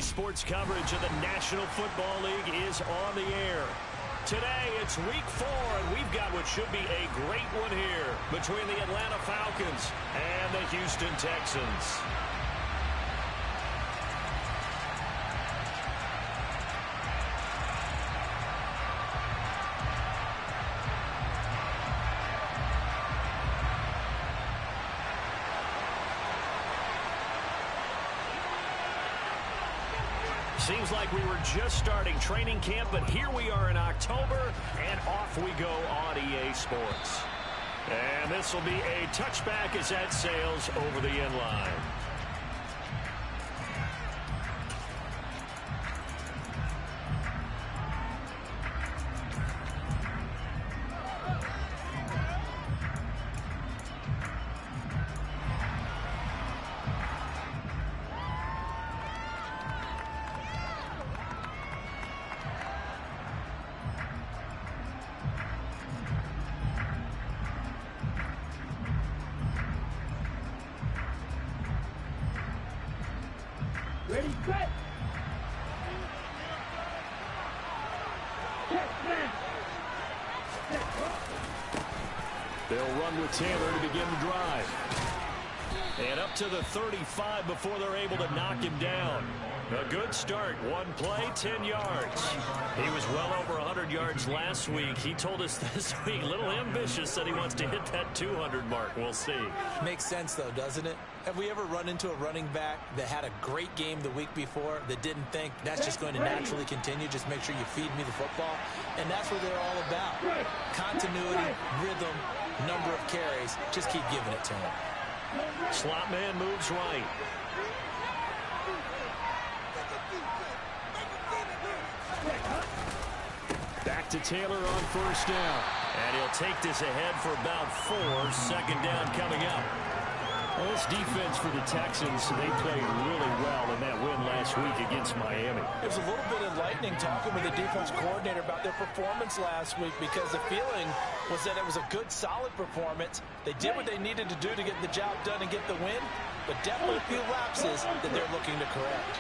Sports coverage of the National Football League is on the air. Today, it's week 4, and we've got what should be a great one here between the Atlanta Falcons and the Houston Texans. Seems like we were just starting training camp, but here we are in October, and off we go on EA Sports. And this will be a touchback as that sails over the end line. Ready, set. They'll run with Taylor to begin the drive. And up to the 35 before they're able to knock him down. A good start. One play, 10 yards. He was well over 100 yards last week. He told us this week, a little ambitious, said he wants to hit that 200 mark. We'll see. Makes sense, though, doesn't it? Have we ever run into a running back that had a great game the week before that didn't think that's just going to naturally continue? Just make sure you feed me the football. And that's what they're all about. Continuity, rhythm, number of carries. Just keep giving it to him. Slot man moves right. Back to Taylor on first down. And he'll take this ahead for about 4. Second down coming up. Well, this defense for the Texans, they played really well in that win last week against Miami. It was a little bit enlightening talking with the defense coordinator about their performance last week, because the feeling was that it was a good, solid performance. They did what they needed to do to get the job done and get the win, but definitely a few lapses that they're looking to correct.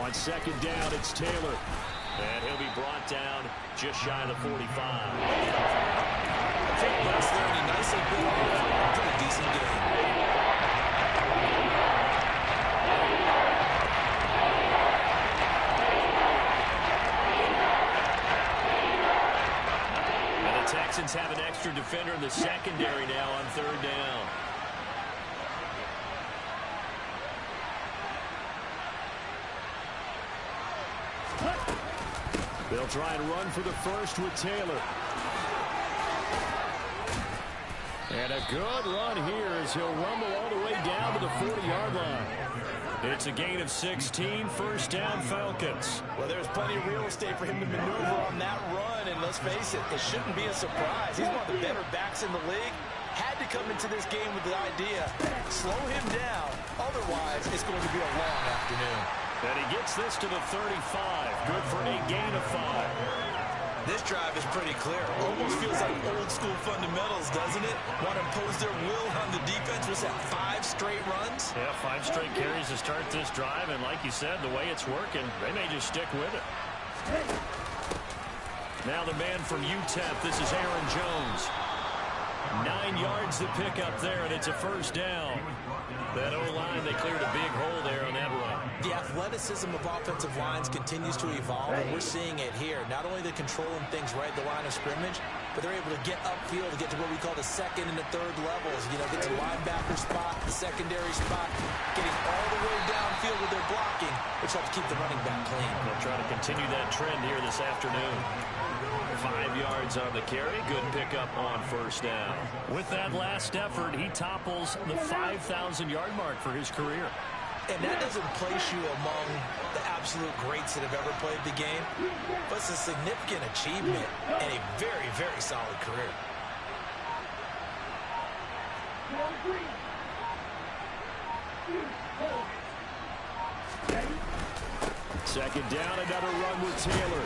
On second down, it's Taylor. And he'll be brought down just shy of the 45. Bucks there, and he nicely built off. Pretty decent game. And the Texans have an extra defender in the secondary now on third down. They'll try and run for the first with Taylor. And a good run here as he'll rumble all the way down to the 40-yard line. It's a gain of 16, first down Falcons. Well, there's plenty of real estate for him to maneuver on that run, and let's face it, it shouldn't be a surprise. He's one of the better backs in the league. Had to come into this game with the idea, slow him down, otherwise it's going to be a long afternoon. And he gets this to the 35. Good for a gain of 5. This drive is pretty clear. Almost feels like old school fundamentals, doesn't it? Want to impose their will on the defense. Was that 5 straight runs? Yeah, 5 straight carries to start this drive. And like you said, the way it's working, they may just stick with it. Now the man from UTEP, this is Aaron Jones. 9 yards to pick up there, and it's a first down. That O-line, they cleared a big hole there on that run. The athleticism of offensive lines continues to evolve, and we're seeing it here. Not only they're controlling things right at the line of scrimmage, but they're able to get upfield to get to what we call the second and the third levels. You know, get to the linebacker spot, the secondary spot, getting all the way downfield with their blocking, which helps keep the running back clean. They'll try to continue that trend here this afternoon. 5 yards on the carry. Good pickup on first down. With that last effort, he topples the 5,000-yard mark for his career. And that doesn't place you among the absolute greats that have ever played the game, but it's a significant achievement and a very, very solid career. Second down, another run with Taylor.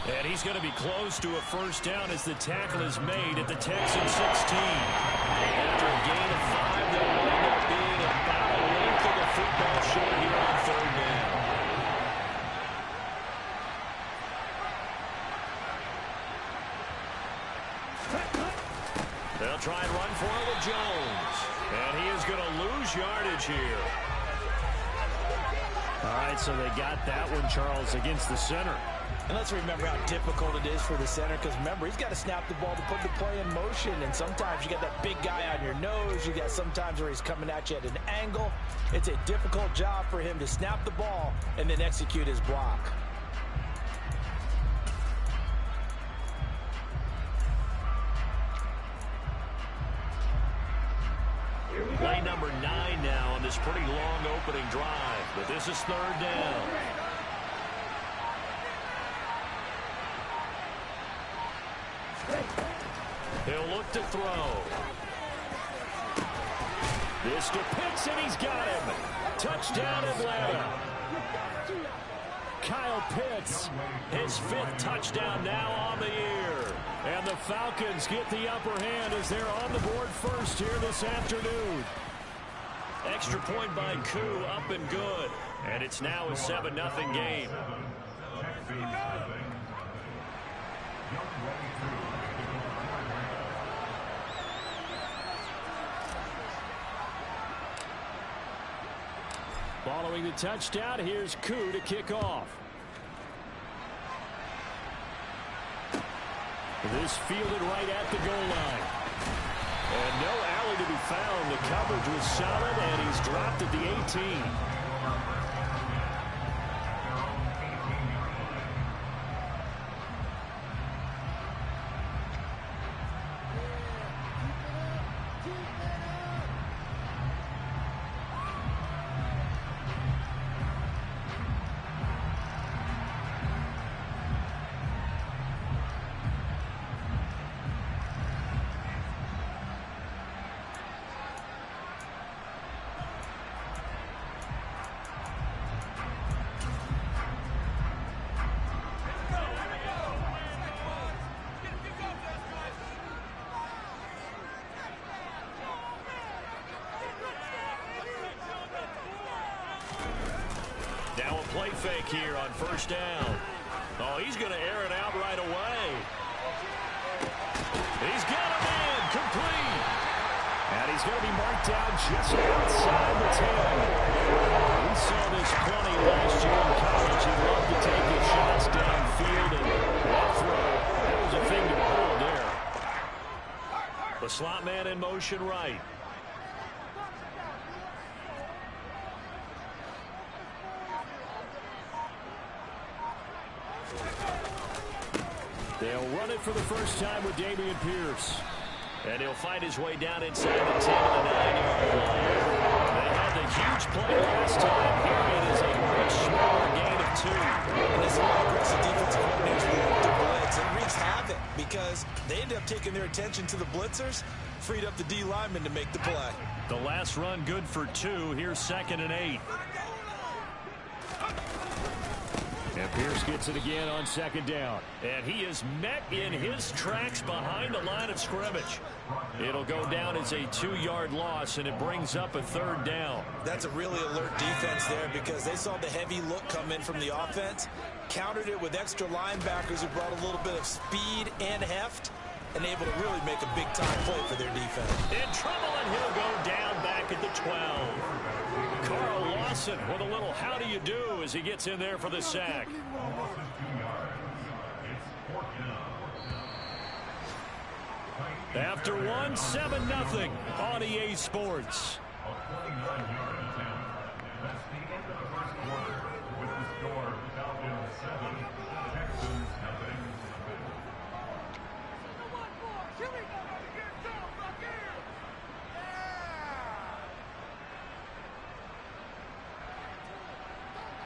And he's going to be close to a first down as the tackle is made at the Texans 16. After a gain of 5, they'll wind up being about a length of the football short here on third down. They'll try and run for it with Jones. And he is going to lose yardage here. All right, so they got that one, Charles, against the center. And let's remember how difficult it is for the center, because remember, he's got to snap the ball to put the play in motion, and sometimes you got that big guy on your nose. You got sometimes where he's coming at you at an angle. It's a difficult job for him to snap the ball and then execute his block. Play number 9 now on this pretty long opening drive, but this is third down. He'll look to throw. This to Pitts, and he's got him. Touchdown, Atlanta. Kyle Pitts, his 5th touchdown now on the year. And the Falcons get the upper hand as they're on the board first here this afternoon. Extra point by Koo, up and good. And it's now a 7-0 game. Following the touchdown, here's Koo to kick off. This fielded right at the goal line. And no alley to be found. The coverage was solid, and he's dropped at the 18. Now a play fake here on first down. Oh, he's going to air it out right away. He's got a man complete. And he's going to be marked down just outside the 10. We saw this plenty last year in college. He loved to take his shots downfield, and that throw, that was a thing to behold there. The slot man in motion right. They'll run it for the first time with Dameon Pierce. And he'll find his way down inside the 10 to the 9-yard line. They had the huge play last time. Here it is a much smaller gain of 2. And this is why aggressive defensive coordinators love to blitz. It wreaks havoc because they end up taking their attention to the blitzers, freed up the D lineman to make the play. The last run good for 2. Here's 2nd and 8. And Pierce gets it again on 2nd down. And he is met in his tracks behind the line of scrimmage. It'll go down as a 2-yard loss, and it brings up a 3rd down. That's a really alert defense there because they saw the heavy look come in from the offense, countered it with extra linebackers who brought a little bit of speed and heft, and able to really make a big-time play for their defense. In trouble, and he'll go down back at the 12. Carl Lawson with a little how do you do as he gets in there for the sack. After 1, 7-0 on EA Sports.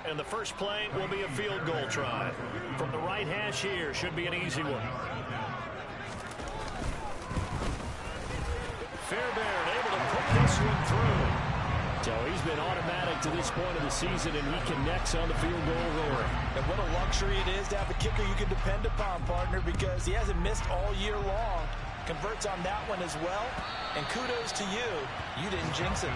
And the first play will be a field goal try. From the right hash here, should be an easy one. Fairbairn able to put this one through. So he's been automatic to this point of the season, and he connects on the field goal there. And what a luxury it is to have a kicker you can depend upon, partner, because he hasn't missed all year long. Converts on that one as well. And kudos to you. You didn't jinx it.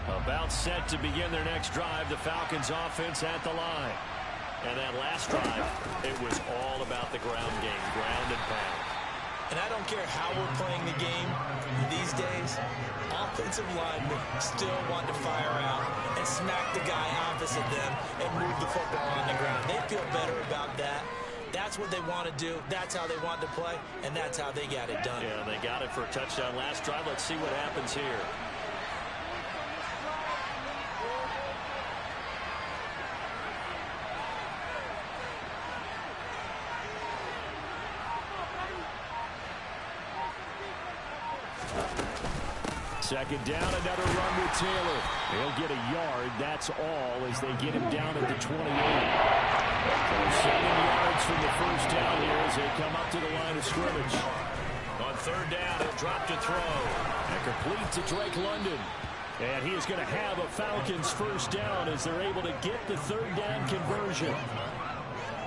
About set to begin their next drive, the Falcons offense at the line. And that last drive, it was all about the ground game, ground and pound. And I don't care how we're playing the game these days, offensive linemen still want to fire out and smack the guy opposite them and move the football on the ground. They feel better about that. That's what they want to do. That's how they want to play, and that's how they got it done. Yeah, they got it for a touchdown last drive. Let's see what happens here. Second down, another run with Taylor. He'll get a yard. That's all as they get him down at the 28. So 7 yards from the first down here as they come up to the line of scrimmage. On third down, he'll drop to throw. And complete to Drake London. And he is going to have a Falcons first down as they're able to get the third down conversion.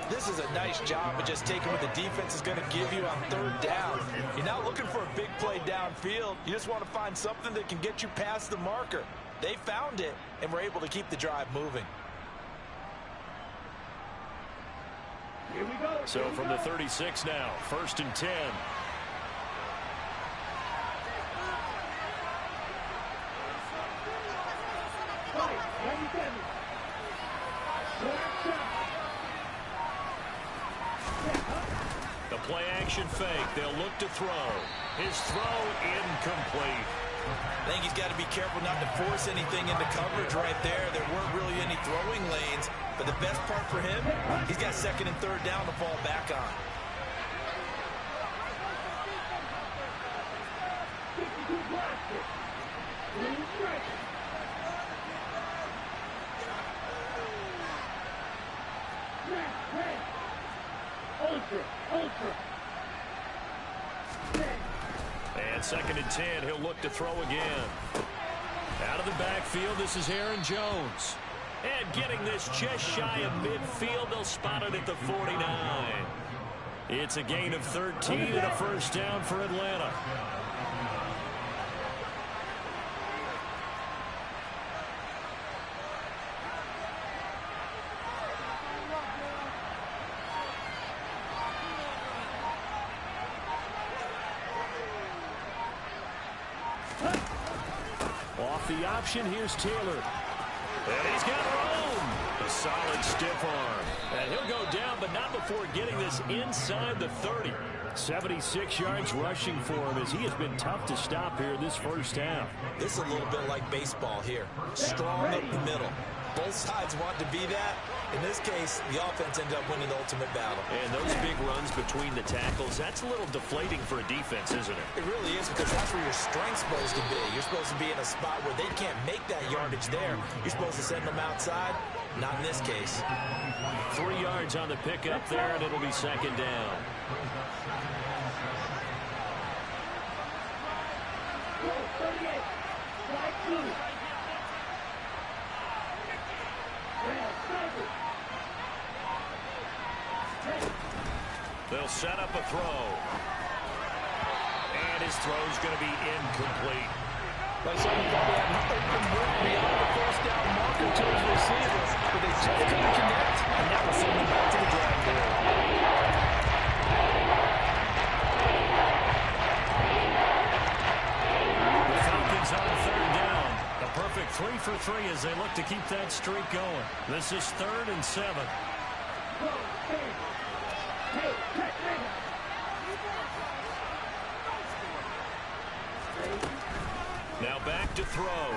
This is a nice job of just taking what the defense is going to give you on third down. You're not looking for a big play downfield. You just want to find something that can get you past the marker. They found it and were able to keep the drive moving. Here we go. So from the 36 now, 1st and 10. The play action fake. They'll look to throw. His throw incomplete. I think he's got to be careful not to force anything into coverage right there. There weren't really any throwing lanes. But the best part for him, he's got 2nd and 3rd down to fall back on. And 2nd and 10, he'll look to throw again. Out of the backfield, this is Aaron Jones. And getting this just shy of midfield, they'll spot it at the 49. It's a gain of 13 and a first down for Atlanta. Off the option, here's Taylor. And he's got room. A solid stiff arm. And he'll go down, but not before getting this inside the 30. 76 yards rushing for him as he has been tough to stop here this first half. This is a little bit like baseball here. Strong up the middle. Both sides want to be that. In this case, the offense ended up winning the ultimate battle. And those big runs between the tackles, that's a little deflating for a defense, isn't it? It really is, because that's where your strength's supposed to be. You're supposed to be in a spot where they can't make that yardage there. You're supposed to send them outside. Not in this case. 3 yards on the pickup there, and it'll be 2nd down. They'll set up a throw. And his throw's going to be incomplete. Like somebody probably had an open look beyond the first down marker to his receivers, but they just couldn't connect, and that will send them back to the drawing board. The Falcons on 3rd down. A perfect 3 for 3 as they look to keep that streak going. This is 3rd and 7. Now back to throw.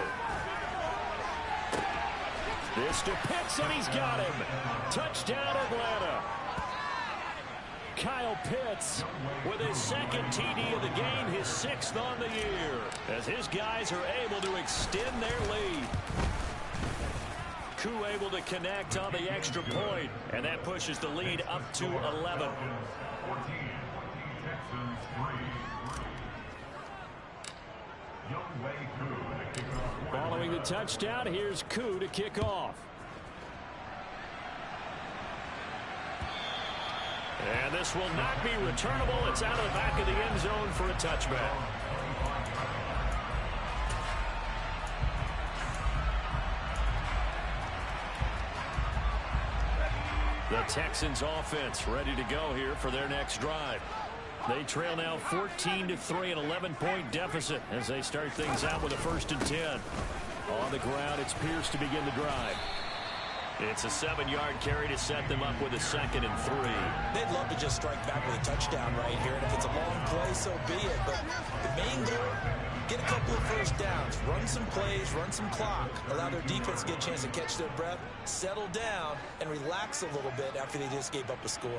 This to Pitts, and he's got him. Touchdown, Atlanta. Kyle Pitts with his 2nd TD of the game, his 6th on the year, as his guys are able to extend their lead. Koo able to connect on the extra point, and that pushes the lead up to 11. Following the touchdown, here's Koo to kick off. And this will not be returnable. It's out of the back of the end zone for a touchback. The Texans offense ready to go here for their next drive. They trail now 14-3, an 11-point deficit as they start things out with a 1st and 10. On the ground, it's Pierce to begin the drive. It's a 7-yard carry to set them up with a 2nd and 3. They'd love to just strike back with a touchdown right here, and if it's a long play, so be it. But the main goal, get a couple of first downs, run some plays, run some clock, allow their defense to get a chance to catch their breath, settle down, and relax a little bit after they just gave up a score.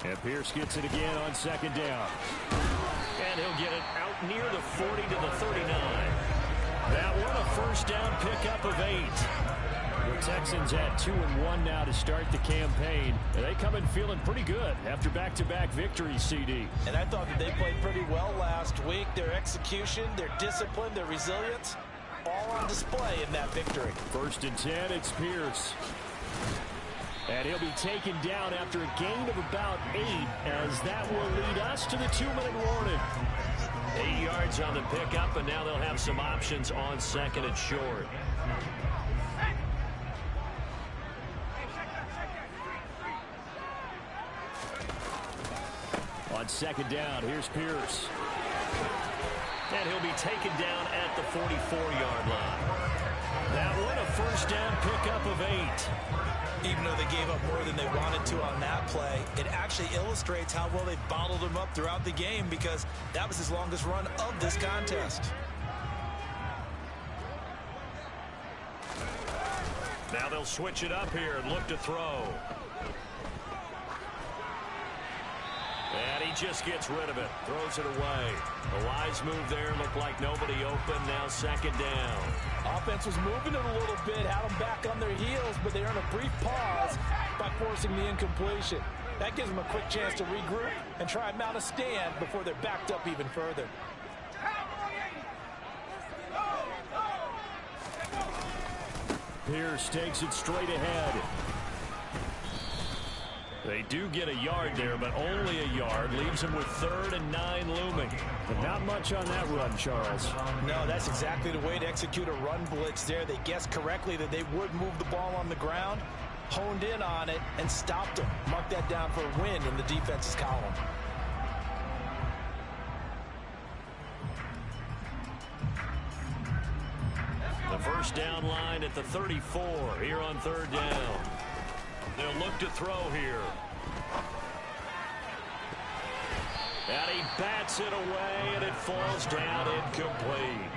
And Pierce gets it again on 2nd down. And he'll get it out near the 40 to the 39. That one a 1st down pickup of 8. The Texans had 2-1 now to start the campaign. And they come in feeling pretty good after back-to-back victories, CD. And I thought that they played pretty well last week. Their execution, their discipline, their resilience, all on display in that victory. 1st and 10, it's Pierce. And he'll be taken down after a gain of about 8, as that will lead us to the 2-minute warning. 8 yards on the pickup, and now they'll have some options on 2nd and short. On 2nd down, here's Pierce. And he'll be taken down at the 44-yard line. That one a 1st down pickup of 8. Even though they gave up more than they wanted to on that play, it actually illustrates how well they bottled him up throughout the game, because that was his longest run of this contest. Now they'll switch it up here and look to throw. And he just gets rid of it, throws it away. A wise move there, looked like nobody open, now 2nd down. Offense was moving it a little bit, had them back on their heels, but they earned a brief pause by forcing the incompletion. That gives them a quick chance to regroup and try and mount a stand before they're backed up even further. Pierce takes it straight ahead. They do get a yard there, but only a yard. Leaves them with 3rd and 9 looming. But not much on that run, Charles. No, that's exactly the way to execute a run blitz there. They guessed correctly that they would move the ball on the ground, honed in on it, and stopped them. Mark that down for a win in the defense's column. The 1st down line at the 34 here on 3rd down. They'll look to throw here. And he bats it away, and it falls down incomplete.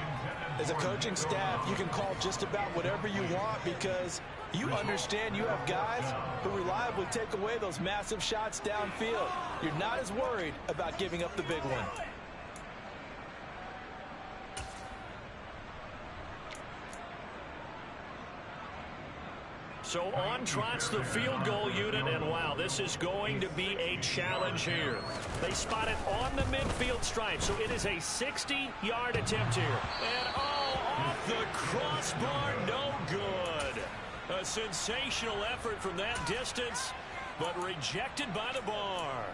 As a coaching staff, you can call just about whatever you want, because you understand you have guys who reliably take away those massive shots downfield. You're not as worried about giving up the big one. So on trots the field goal unit, and wow, this is going to be a challenge here. They spot it on the midfield stripe, so it is a 60-yard attempt here. And off the crossbar, no good. A sensational effort from that distance, but rejected by the bar.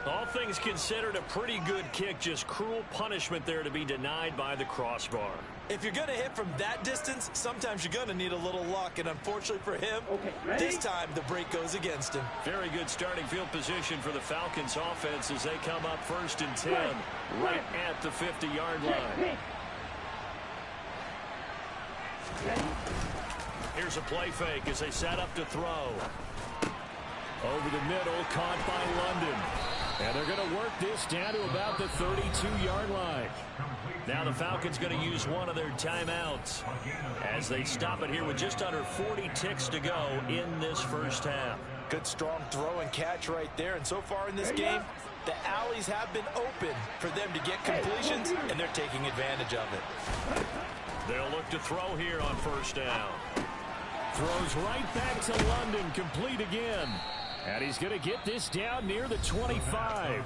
All things considered, a pretty good kick, just cruel punishment there to be denied by the crossbar. If you're going to hit from that distance, sometimes you're going to need a little luck, and unfortunately for him, this time the break goes against him. Very good starting field position for the Falcons offense as they come up 1st and 10 right at the 50-yard line. Here's a play fake as they set up to throw. Over the middle, caught by London. And they're going to work this down to about the 32-yard line. Now the Falcons going to use one of their timeouts as they stop it here with just under 40 ticks to go in this 1st half. Good, strong throw and catch right there. And so far in this game, the alleys have been open for them to get completions, and they're taking advantage of it. They'll look to throw here on first down. Throws right back to London, complete again. And he's going to get this down near the 25.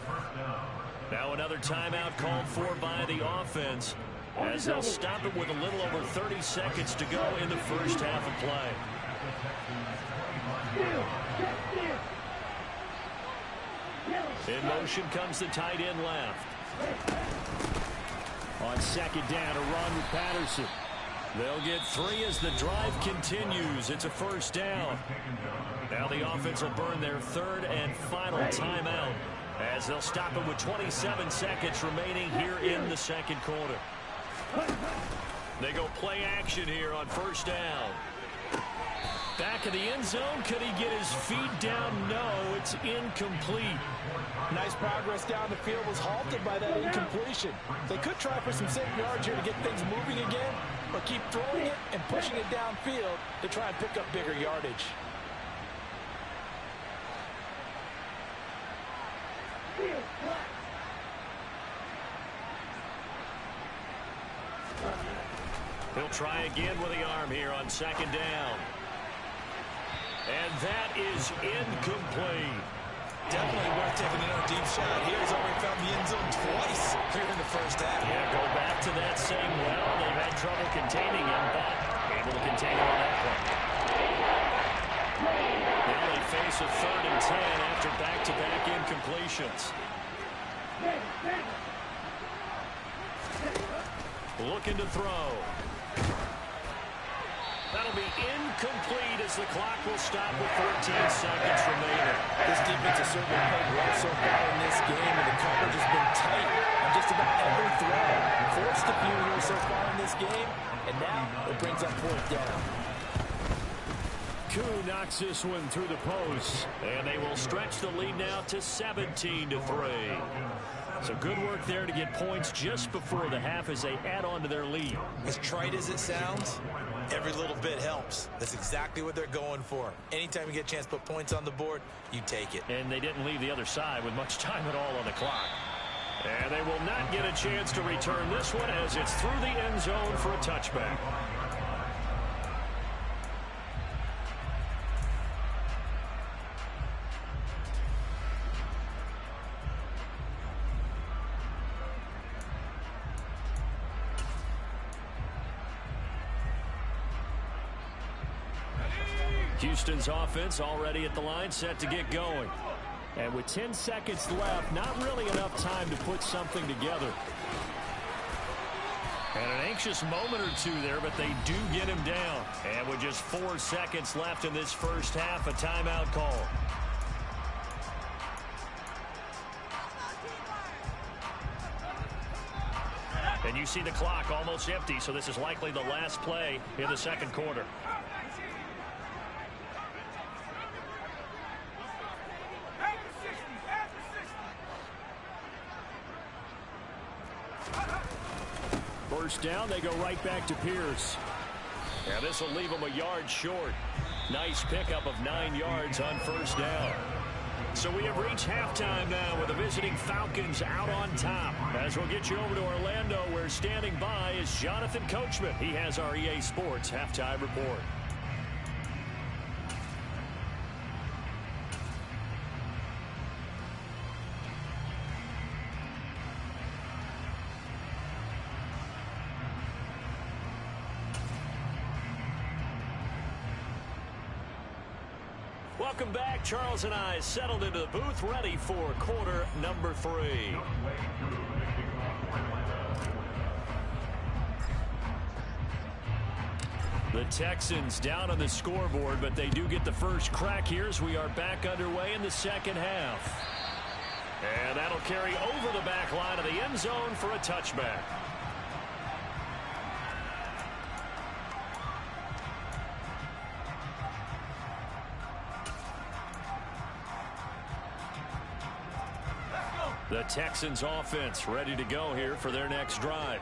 Now another timeout called for by the offense, as they'll stop it with a little over 30 seconds to go in the first half of play. In motion comes the tight end left. On second down, a run with Patterson. They'll get 3 as the drive continues. It's a first down. Now the offense will burn their third and final timeout, as they'll stop it with 27 seconds remaining here in the second quarter. They go play action here on first down. Back of the end zone. Could he get his feet down? No, it's incomplete. Nice progress down the field, was halted by that incompletion. They could try for some safe yards here to get things moving again, but keep throwing it and pushing it downfield to try and pick up bigger yardage. He'll try again with the arm here on second down. And that is incomplete. Definitely worth taking another deep shot. He's already found the end zone twice here in the first half. Yeah, go back to that same well. They've had trouble containing him, but able to contain him on that play. Now they face a 3rd and 10 after back-to-back incompletions. Looking to throw. That'll be incomplete as the clock will stop with 14 seconds remaining. This defense has certainly played well so far in this game, and the coverage has been tight on just about every throw. Forced a few here so far in this game, and now it brings up 4th down. Koo knocks this one through the post, and they will stretch the lead now to 17-3. So good work there to get points just before the half as they add on to their lead. As trite as it sounds, every little bit helps. That's exactly what they're going for. Anytime you get a chance to put points on the board, you take it. And they didn't leave the other side with much time at all on the clock. And they will not get a chance to return this one as it's through the end zone for a touchback. Houston's offense already at the line, set to get going. And with 10 seconds left, not really enough time to put something together. And an anxious moment or two there, but they do get him down. And with just 4 seconds left in this first half, a timeout call. And you see the clock almost empty, so this is likely the last play in the second quarter. First down, they go right back to Pierce. And this will leave them a yard short. Nice pickup of 9 yards on first down. So we have reached halftime now with the visiting Falcons out on top. As we'll get you over to Orlando, where standing by is Jonathan Coachman. He has our EA Sports halftime report. Welcome back. Charles and I settled into the booth, ready for quarter number 3. The Texans down on the scoreboard, but they do get the first crack here as we are back underway in the second half. And that'll carry over the back line of the end zone for a touchback. The Texans offense ready to go here for their next drive.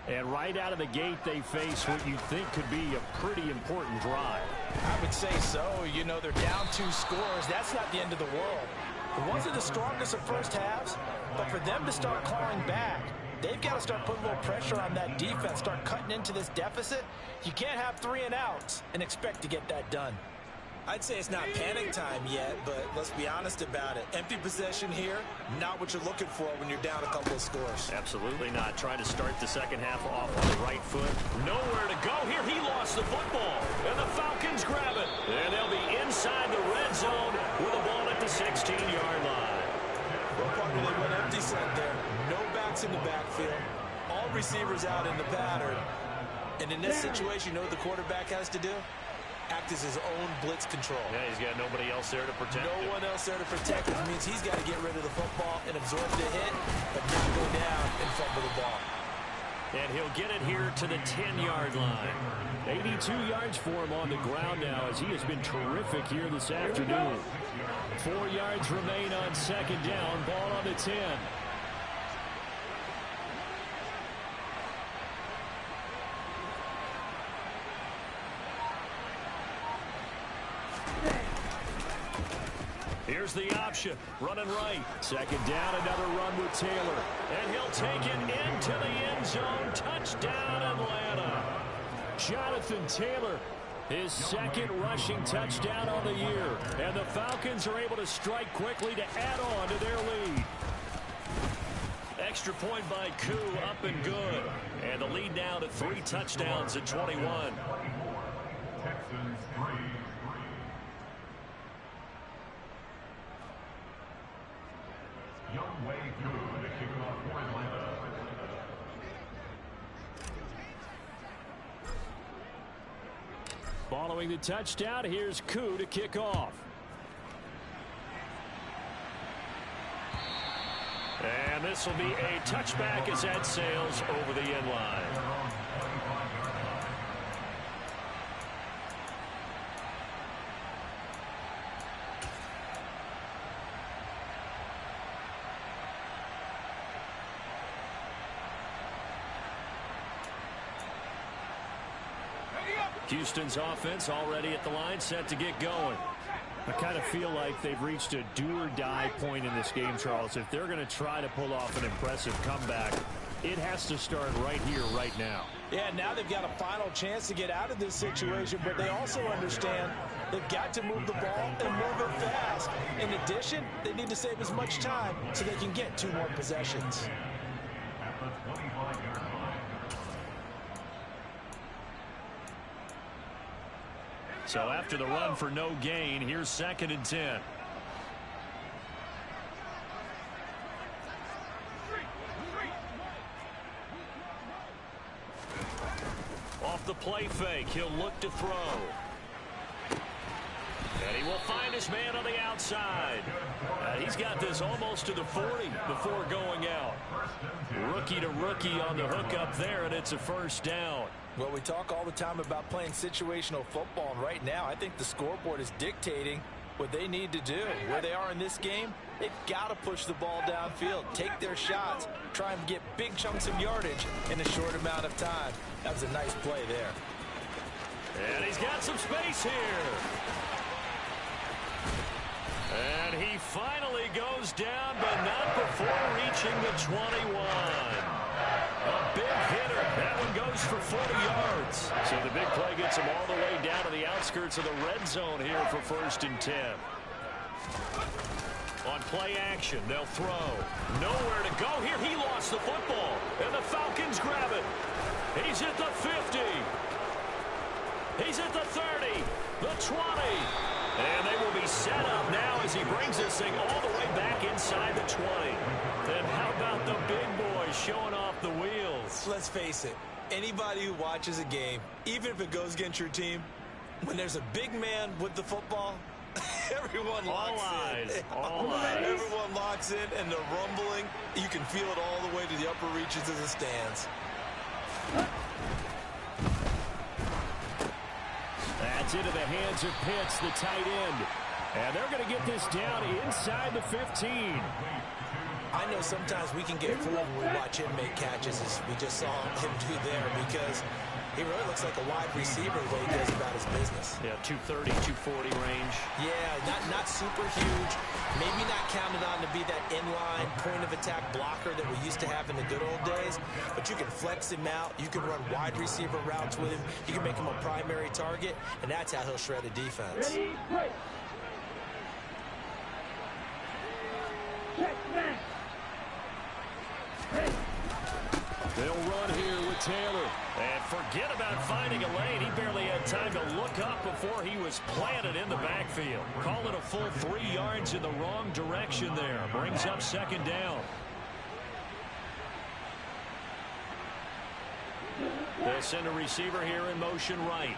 And right out of the gate, they face what you think could be a pretty important drive. I would say so. You know, they're down 2 scores. That's not the end of the world. It wasn't the strongest of first halves, but for them to start clawing back, they've got to start putting a little pressure on that defense, start cutting into this deficit. You can't have 3 and outs and expect to get that done. I'd say it's not panic time yet, but let's be honest about it. Empty possession here, not what you're looking for when you're down a couple of scores. Absolutely not. Trying to start the second half off on the right foot. Nowhere to go here. He lost the football, and the Falcons grab it. And they'll be inside the red zone with the ball at the 16-yard line. Well, partner, they went empty set there. No backs in the backfield. All receivers out in the pattern. And in this situation, you know what the quarterback has to do? Act as his own blitz control. Yeah, he's got nobody else there to protect him. No one else there to protect him. Which means he's got to get rid of the football and absorb the hit, but not go down and fumble the ball. And he'll get it here to the 10-yard line. 82 yards for him on the ground now, as he has been terrific here this afternoon. 4 yards remain on second down. Ball on the 10. Here's the option. Running right. Second down, another run with Taylor. And he'll take it into the end zone. Touchdown, Atlanta. Jonathan Taylor, his second rushing touchdown on the year. And the Falcons are able to strike quickly to add on to their lead. Extra point by Koo, up and good. And the lead now to 3 touchdowns at 21. Texans 3. Young Wei Koo to kick off for Atlanta. Following the touchdown, here's Koo to kick off. And this will be a touchback as that sails over the end line. Houston's offense already at the line, set to get going. I kind of feel like they've reached a do-or-die point in this game, Charles. If they're going to try to pull off an impressive comeback, it has to start right here, right now. Yeah, now they've got a final chance to get out of this situation, but they also understand they've got to move the ball and move it fast. In addition, they need to save as much time so they can get 2 more possessions. At the 25-yard line. So after the run for no gain, here's 2nd and 10. Off the play fake, he'll look to throw. And he will find his man on the outside. He's got this almost to the 40 before going out. Rookie to rookie on the hook up there, and it's a first down. Well, we talk all the time about playing situational football, and right now I think the scoreboard is dictating what they need to do. Where they are in this game, they've got to push the ball downfield, take their shots, try and get big chunks of yardage in a short amount of time. That was a nice play there. And he's got some space here. And he finally goes down, but not before reaching the 21. A big hitter. That one goes for 40 yards. So the big play gets him all the way down to the outskirts of the red zone here for 1st and 10. On play action, they'll throw. Nowhere to go here. He lost the football. And the Falcons grab it. He's at the 50. He's at the 30. The 20. And they will be set up now as he brings this thing all the way back inside the 20. And how about the big boys showing off the wheels? Let's face it, anybody who watches a game, even if it goes against your team, when there's a big man with the football, everyone locks in. All eyes. Everyone locks in, and the rumbling, you can feel it all the way to the upper reaches of the stands. That's into the hands of Pitts, the tight end. And they're going to get this down inside the 15. I know sometimes we can get fooled when we watch him make catches, as we just saw him do there, because He really looks like a wide receiver the way he goes about his business. Yeah, 230, 240 range. Yeah, not super huge. Maybe not counted on to be that inline point-of-attack blocker that we used to have in the good old days, but you can flex him out. You can run wide receiver routes with him. You can make him a primary target, and that's how he'll shred a defense. Ready, break. Check, man. Ready. They'll run here with Taylor. And forget about finding a lane. He barely had time to look up before he was planted in the backfield. Call it a full 3 yards in the wrong direction there. Brings up second down. They'll send a receiver here in motion right.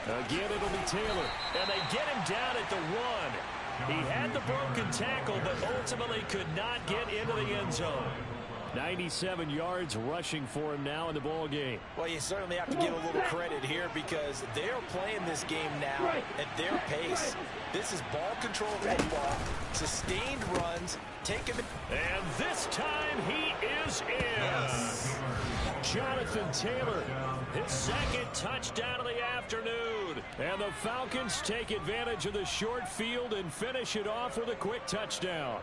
Again, it'll be Taylor. And they get him down at the 1. He had the broken tackle, but ultimately could not get into the end zone. 97 yards rushing for him now in the ball game. Well, you certainly have to give a little credit here because they're playing this game now at their pace. This is ball control football, sustained runs, take him. And this time he is in. Yes. Jonathan Taylor, his second touchdown of the afternoon. And the Falcons take advantage of the short field and finish it off with a quick touchdown.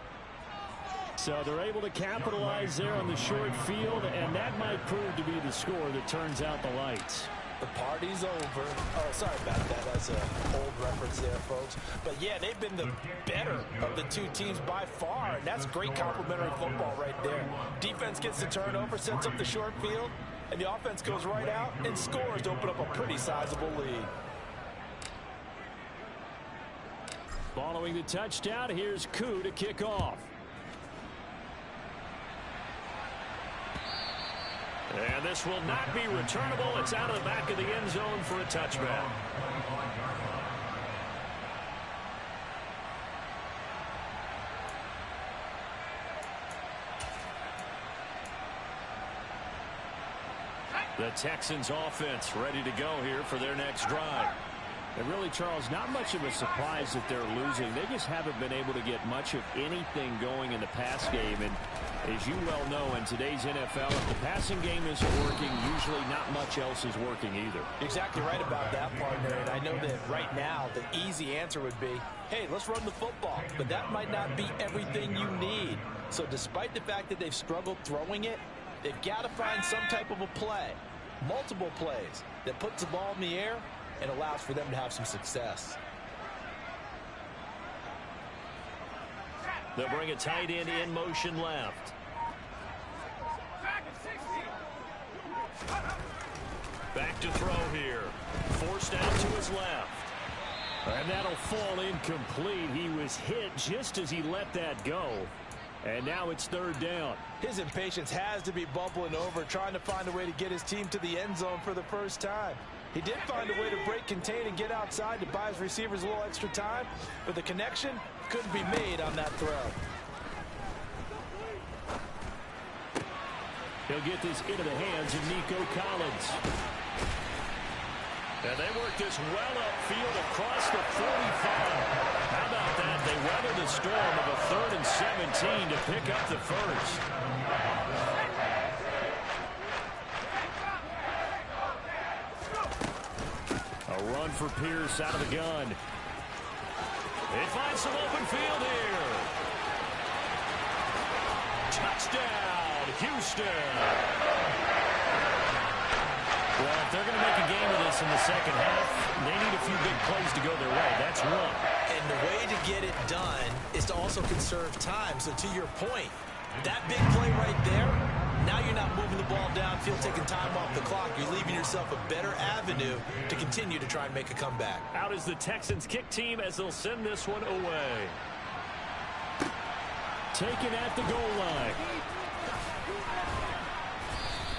So they're able to capitalize there on the short field, and that might prove to be the score that turns out the lights. The party's over. Oh, sorry about that. That's an old reference there, folks. But, yeah, they've been the better of the two teams by far, and that's great complementary football right there. Defense gets the turnover, sets up the short field, and the offense goes right out and scores to open up a pretty sizable lead. Following the touchdown, here's Koo to kick off. And this will not be returnable. It's out of the back of the end zone for a touchback. The Texans offense ready to go here for their next drive. And really, Charles, not much of a surprise that they're losing. They just haven't been able to get much of anything going in the pass game. And as you well know, in today's NFL, if the passing game isn't working, usually not much else is working either. Exactly right about that, partner. And I know that right now the easy answer would be, hey, let's run the football. But that might not be everything you need. So despite the fact that they've struggled throwing it, they've got to find some type of a play, multiple plays, that puts the ball in the air and allows for them to have some success. They'll bring a tight end in motion left. Back to throw here. Forced out to his left. And that'll fall incomplete. He was hit just as he let that go. And now it's third down. His impatience has to be bubbling over, trying to find a way to get his team to the end zone for the first time. He did find a way to break contain and get outside to buy his receivers a little extra time, but the connection couldn't be made on that throw. He'll get this into the hands of Nico Collins. And they work this well upfield across the 45. How about that? They weather the storm of a 3rd and 17 to pick up the first. A run for Pierce out of the gun. They find some open field here. Touchdown, Houston. Well, if they're going to make a game of this in the second half, they need a few big plays to go their way. That's one. And the way to get it done is to also conserve time. So to your point, that big play right there, now you're not moving the ball downfield, taking time off the clock. You're leaving yourself a better avenue to continue to try and make a comeback. Out is the Texans kick team as they'll send this one away. Taken at the goal line.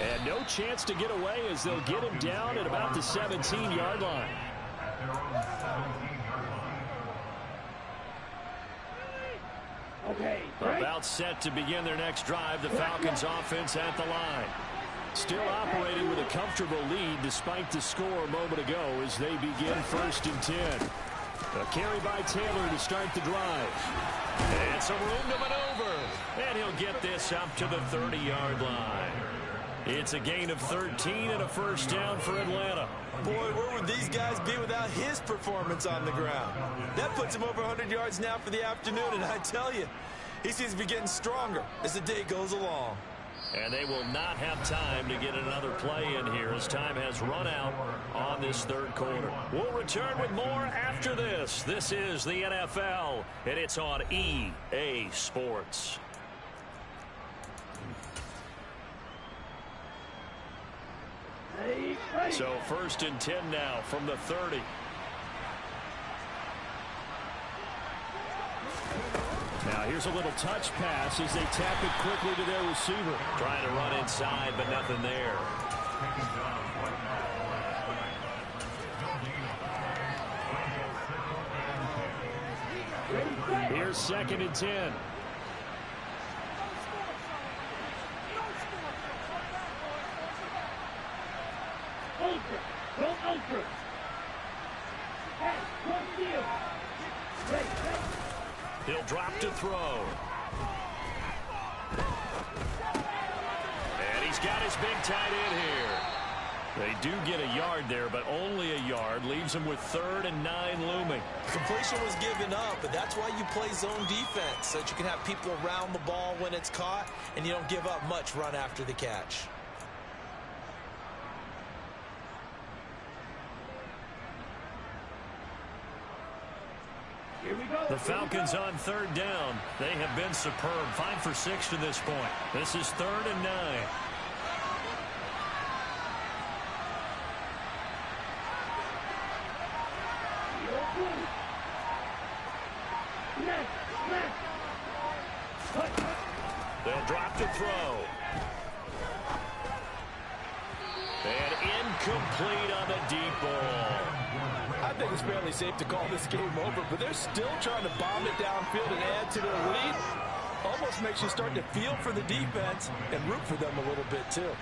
And no chance to get away as they'll get him down at about the 17-yard line. Okay, About set to begin their next drive, the Falcons offense at the line. Still operating with a comfortable lead despite the score a moment ago as they begin 1st and 10. A carry by Taylor to start the drive. And some room to maneuver. And he'll get this up to the 30-yard line. It's a gain of 13 and a first down for Atlanta. Boy, where would these guys be without his performance on the ground? That puts him over 100 yards now for the afternoon, and I tell you, he seems to be getting stronger as the day goes along. And they will not have time to get another play in here as time has run out on this third quarter. We'll return with more after this. This is the NFL, and it's on EA Sports. So 1st and 10 now from the 30. Now here's a little touch pass as they tap it quickly to their receiver. Trying to run inside, but nothing there. Here's 2nd and 10. Ultra. Go ultra. Hey, one deal. Right. He'll drop to throw. And he's got his big tight end here. They do get a yard there, but only a yard. Leaves him with 3rd and 9 looming. Completion was given up, but that's why you play zone defense, so that you can have people around the ball when it's caught, and you don't give up much run after the catch. The Falcons on 3rd down. They have been superb. 5 for 6 to this point. This is 3rd and 9. They'll drop to throw. And incomplete on the deep ball. I think it's fairly safe to call this game over, but they're still trying to bomb it downfield and add to their lead. Almost makes you start to feel for the defense and root for them a little bit, too.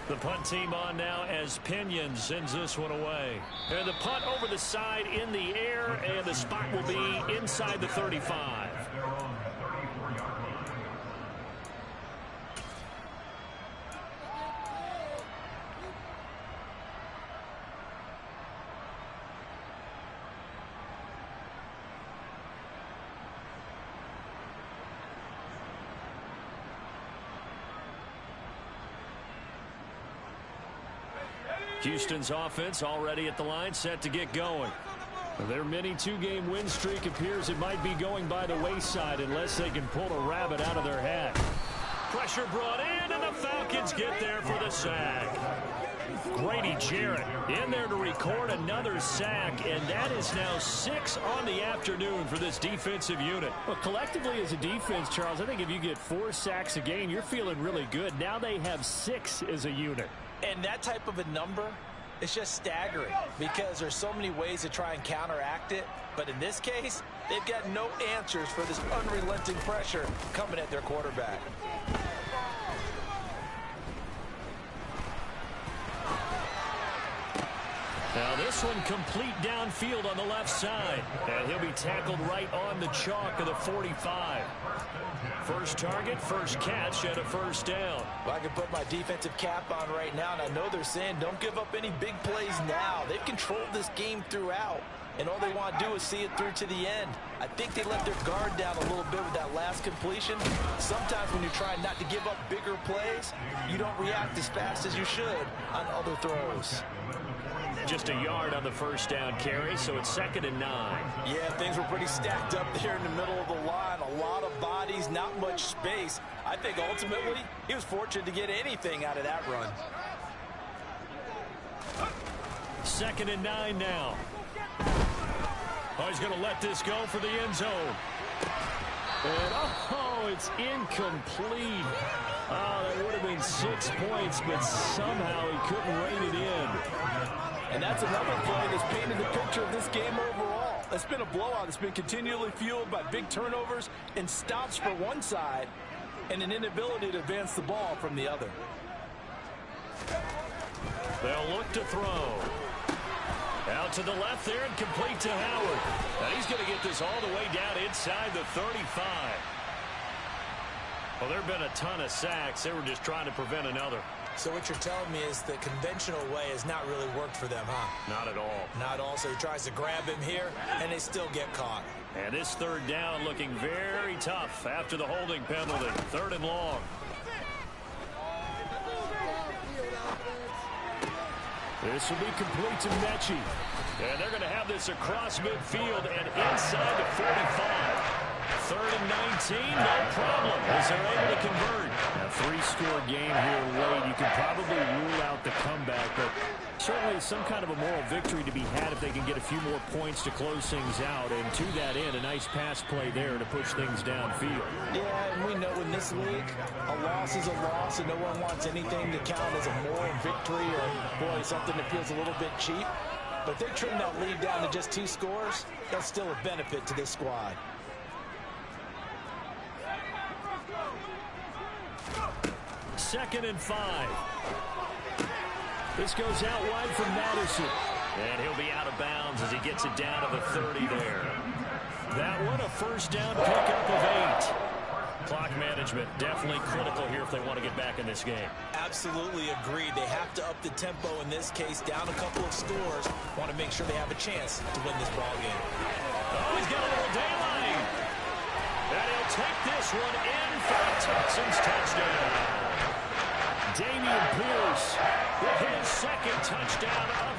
The punt team on now as Pinion sends this one away. And the punt over the side in the air, and the spot will be inside the 35. Houston's offense already at the line, set to get going. Their mini 2-game win streak appears it might be going by the wayside unless they can pull a rabbit out of their hat. Pressure brought in, and the Falcons get there for the sack. Grady Jarrett in there to record another sack, and that is now 6 on the afternoon for this defensive unit. Well, collectively as a defense, Charles, I think if you get 4 sacks a game, you're feeling really good. Now they have 6 as a unit. And that type of a number, it's just staggering because there's so many ways to try and counteract it. But in this case, they've got no answers for this unrelenting pressure coming at their quarterback. Now this one complete downfield on the left side. And he'll be tackled right on the chalk of the 45. First target, first catch, and a first down. Well, I can put my defensive cap on right now, and I know they're saying don't give up any big plays now. They've controlled this game throughout, and all they want to do is see it through to the end. I think they let their guard down a little bit with that last completion. Sometimes when you're trying not to give up bigger plays, you don't react as fast as you should on other throws. Just a yard on the first down carry, so it's 2nd and 9. Yeah, things were pretty stacked up there in the middle of the line. A lot of bodies, not much space. I think ultimately he was fortunate to get anything out of that run. 2nd and 9 now. Oh, he's going to let this go for the end zone. And, oh, it's incomplete. Oh, that would have been 6 points, but somehow he couldn't rein it in. And that's another play that's painted the picture game overall. It's been a blowout. It's been continually fueled by big turnovers and stops for one side and an inability to advance the ball from the other. They'll look to throw. Out to the left there and complete to Howard. And he's going to get this all the way down inside the 35. Well, there have been a ton of sacks. They were just trying to prevent another. So what you're telling me is the conventional way has not really worked for them, huh? Not at all. Not all. So he tries to grab him here, and they still get caught. And this third down looking very tough after the holding penalty. 3rd and long. This will be complete to Mechie. And they're going to have this across midfield and inside the 45. 3rd and 19, no problem, as they're able to convert. A 3-score game here late. You can probably rule out the comeback, but certainly some kind of a moral victory to be had if they can get a few more points to close things out. And to that end, a nice pass play there to push things downfield. Yeah, and we know in this league, a loss is a loss, and no one wants anything to count as a moral victory or, boy, something that feels a little bit cheap. But if they trim that lead down to just 2 scores, that's still a benefit to this squad. 2nd and 5. This goes out wide from Madison. And he'll be out of bounds as he gets it down to the 30 there. That one, a first down pickup of 8. Clock management definitely critical here if they want to get back in this game. Absolutely agreed. They have to up the tempo in this case, down a couple of scores. Want to make sure they have a chance to win this ball game. Oh, he's got a little daylight. And he'll take this one in for a Texans touchdown. Dameon Pierce with his 2nd touchdown of the